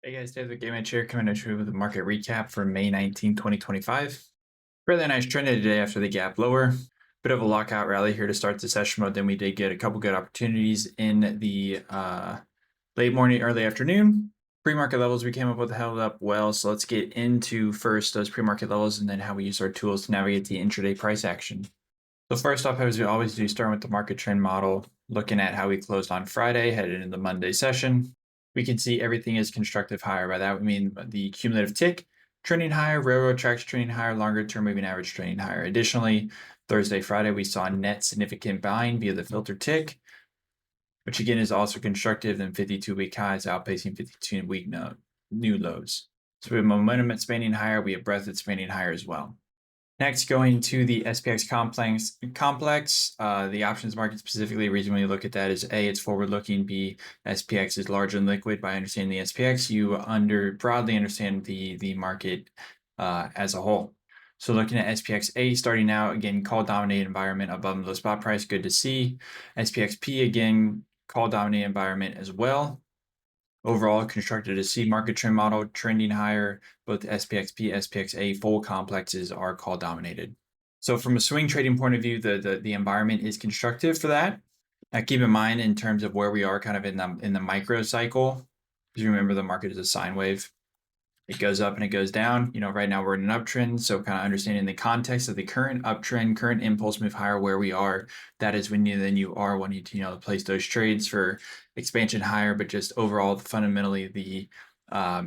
Hey guys, Dave the GammaEdge here, coming at you with a market recap for May 19, 2025. Fairly nice trend today after the gap lower. Bit of a lockout rally here to start the session mode. Then we did get a couple good opportunities in the late morning, early afternoon. Pre-market levels we came up with held up well. So let's get into first those pre-market levels and then how we use our tools to navigate the intraday price action. So first off, as we always do, starting with the market trend model, looking at how we closed on Friday, headed into the Monday session. We can see everything is constructive higher. By that, we mean the cumulative tick trending higher, railroad tracks trending higher, longer term moving average trending higher. Additionally, Thursday, Friday, we saw net significant buying via the filter tick, which again is also constructive than 52-week highs outpacing 52-week new lows. So we have momentum expanding higher. We have breadth expanding higher as well. Next, going to the SPX complex, the options market specifically, the reason we look at that is A, it's forward-looking, B, SPX is large and liquid. By understanding the SPX, you broadly understand the market as a whole. So looking at SPX A, starting out, again, call-dominated environment above the spot price, good to see. SPX P, again, call-dominated environment as well. Overall, constructed a C market trend model trending higher. Both SPXP, SPXA full complexes are call dominated. So from a swing trading point of view, the environment is constructive for that. Now keep in mind in terms of where we are kind of in the micro cycle, because remember the market is a sine wave. It goes up and it goes down. Right now we're in an uptrend. So kind of understanding the context of the current uptrend, current impulse move higher where we are, that is when you are wanting to, place those trades for expansion higher, but just overall, fundamentally, the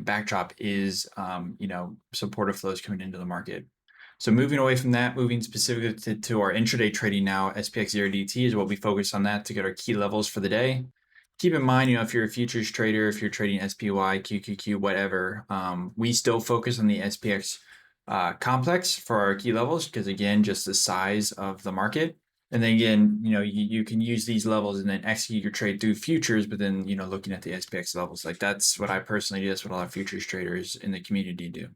backdrop is, supportive flows coming into the market. So moving away from that, moving specifically to our intraday trading now, SPX 0DT is what we focus on that to get our key levels for the day. Keep in mind, if you're a futures trader, if you're trading SPY, QQQ, whatever, we still focus on the SPX complex for our key levels because, again, just the size of the market. And then again, you can use these levels and then execute your trade through futures, but then, looking at the SPX levels, like that's what I personally do. That's what a lot of futures traders in the community do.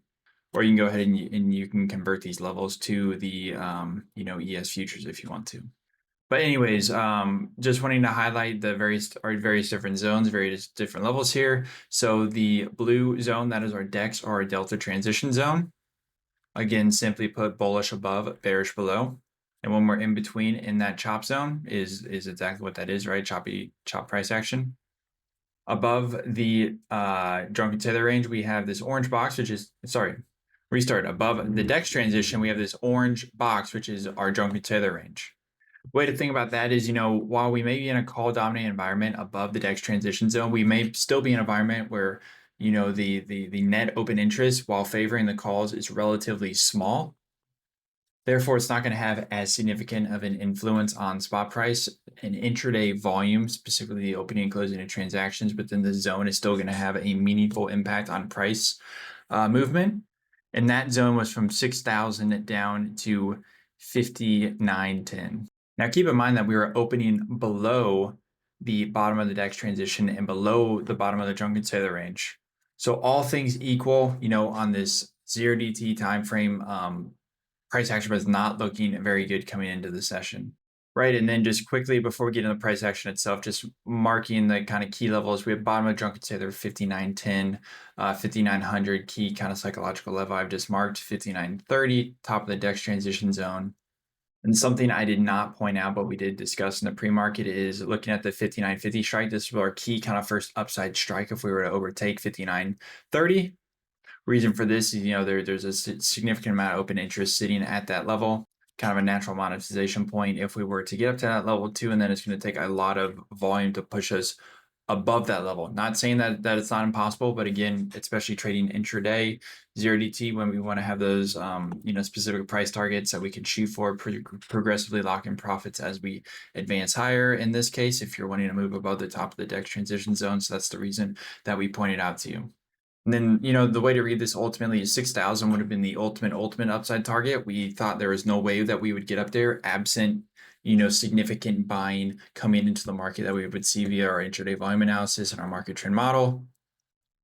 Or you can go ahead and you can convert these levels to the, ES futures if you want to. But anyways, just wanting to highlight the various different zones, various different levels here. So the blue zone, that is our DEX or our delta transition zone. Again, simply put, bullish above, bearish below. And when we're in between in that chop zone is exactly what that is, right? Chop price action. Above the drunken sailor range, we have this orange box, which is, restart. Above the DEX transition, we have this orange box, which is our drunken sailor range. Way to think about that is, while we may be in a call dominant environment above the DEX transition zone, we may still be in an environment where, the net open interest while favoring the calls is relatively small. Therefore, it's not going to have as significant of an influence on spot price and intraday volume, specifically the opening and closing of transactions, but then the zone is still going to have a meaningful impact on price movement. And that zone was from 6,000 down to 59.10. Now, keep in mind that we were opening below the bottom of the DEX transition and below the bottom of the drunken sailor range. So all things equal, on this 0DT timeframe, price action was not looking very good coming into the session. Right, and then just quickly before we get into the price action itself, just marking the kind of key levels. We have bottom of drunken sailor 59.10, 5900 key kind of psychological level I've just marked, 59.30, top of the DEX transition zone. And something I did not point out, but we did discuss in the pre-market is looking at the 59.50 strike. This is our key kind of first upside strike if we were to overtake 59.30. Reason for this is, there's a significant amount of open interest sitting at that level, kind of a natural monetization point if we were to get up to that level too, and then it's going to take a lot of volume to push us above that level. Not saying that it's not impossible, but again, especially trading intraday 0DT, when we want to have those specific price targets that we can shoot for, progressively lock in profits as we advance higher. In this case, if you're wanting to move above the top of the DEX transition zone, so that's the reason that we pointed out to you. And then, the way to read this ultimately is 6,000 would have been the ultimate upside target. We thought there was no way that we would get up there absent, significant buying coming into the market that we would see via our intraday volume analysis and our market trend model.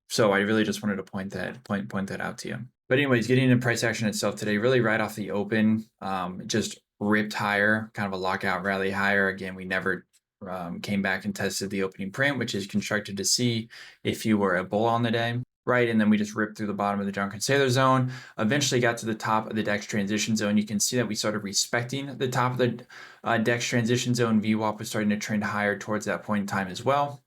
So I really just wanted to point that out to you. But anyways, getting into price action itself today, really right off the open, just ripped higher, kind of a lockout rally higher. Again, we never came back and tested the opening print, which is constructed to see if you were a bull on the day. right? And then we just ripped through the bottom of the junk and sailor zone, eventually got to the top of the DEX transition zone. You can see that we started respecting the top of the DEX transition zone. VWAP was starting to trend higher towards that point in time as well.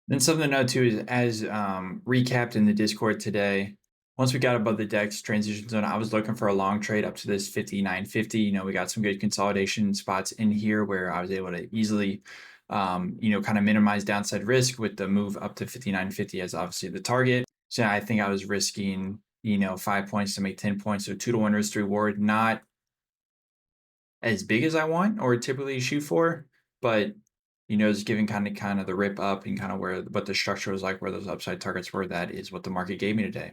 Then something to note too is, as recapped in the Discord today, once we got above the DEX transition zone, I was looking for a long trade up to this 59.50. You know, we got some good consolidation spots in here where I was able to easily, you know, kind of minimize downside risk with the move up to 59.50 as obviously the target. So I think I was risking, you know, 5 points to make 10 points. So 2-to-1 risk to reward, not as big as I want or typically shoot for, but you know, just giving kind of the rip up and kind of where what the structure was like, where those upside targets were. That is what the market gave me today.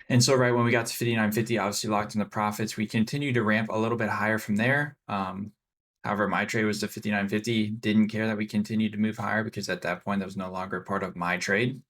And so right when we got to 59.50, obviously locked in the profits. We continued to ramp a little bit higher from there. However, my trade was to 59.50. Didn't care that we continued to move higher because at that point that was no longer part of my trade.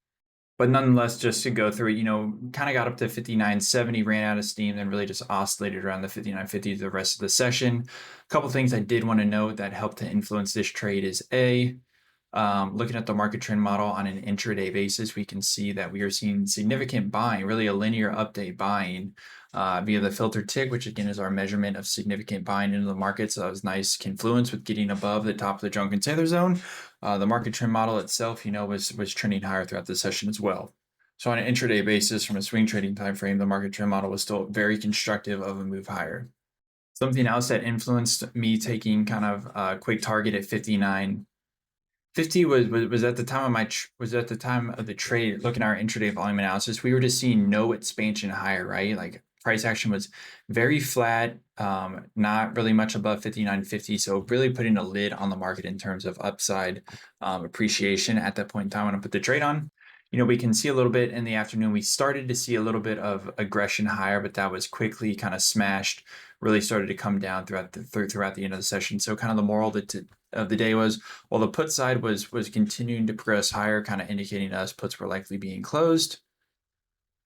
But nonetheless, just to go through it, you know, kind of got up to 59.70, ran out of steam, then really just oscillated around the 59.50 the rest of the session. A couple things I did want to note that helped to influence this trade is looking at the market trend model on an intraday basis, we can see that we are seeing significant buying, really a linear update buying via the filter tick, which again is our measurement of significant buying into the market. So that was nice confluence with getting above the top of the junk and sailor zone. The market trend model itself, you know, was trending higher throughout the session as well. So on an intraday basis, from a swing trading time frame, the market trend model was still very constructive of a move higher. Something else that influenced me taking kind of a quick target at 59.50 was at the time of the trade. Looking at our intraday volume analysis, we were just seeing no expansion higher, right? Like price action was very flat, not really much above 59.50. So really putting a lid on the market in terms of upside appreciation at that point in time when I put the trade on. You know, we can see a little bit in the afternoon. We started to see a little bit of aggression higher, but that was quickly kind of smashed. Really started to come down throughout the end of the session. So kind of the moral of the day was, while the put side was continuing to progress higher, kind of indicating to us puts were likely being closed,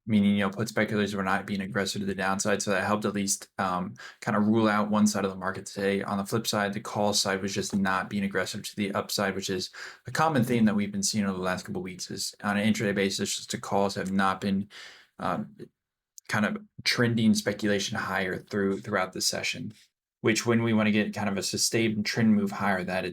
meaning, you know, put speculators were not being aggressive to the downside. So that helped at least kind of rule out one side of the market today. On the flip side, the call side was just not being aggressive to the upside, which is a common theme that we've been seeing over the last couple of weeks. Is on an intraday basis, just the calls have not been kind of trending speculation higher throughout the session, which when we want to get kind of a sustained trend move higher, that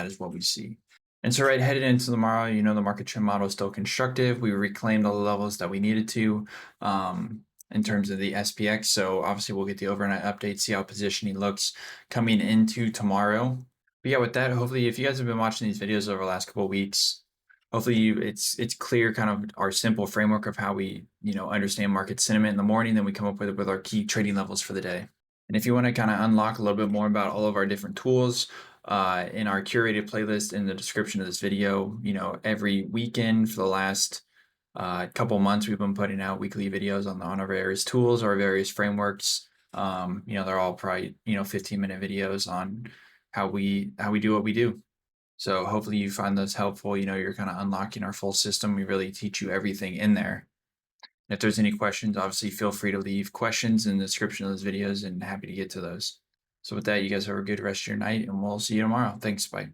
is what we see. And so right headed into tomorrow, you know, the market trend model is still constructive. We reclaimed all the levels that we needed to in terms of the SPX. So obviously we'll get the overnight update, see how positioning looks coming into tomorrow. But yeah, with that, hopefully if you guys have been watching these videos over the last couple of weeks, hopefully it's clear kind of our simple framework of how we, you know, understand market sentiment in the morning, then we come up with our key trading levels for the day. And if you want to kind of unlock a little bit more about all of our different tools in our curated playlist in the description of this video, you know, every weekend for the last couple months, we've been putting out weekly videos on our various tools, our various frameworks. You know, they're all probably, you know, 15-minute videos on how we do what we do. So hopefully you find those helpful. You know, you're kind of unlocking our full system. We really teach you everything in there. If there's any questions, obviously feel free to leave questions in the description of those videos and happy to get to those. So with that, you guys have a good rest of your night and we'll see you tomorrow. Thanks. Bye.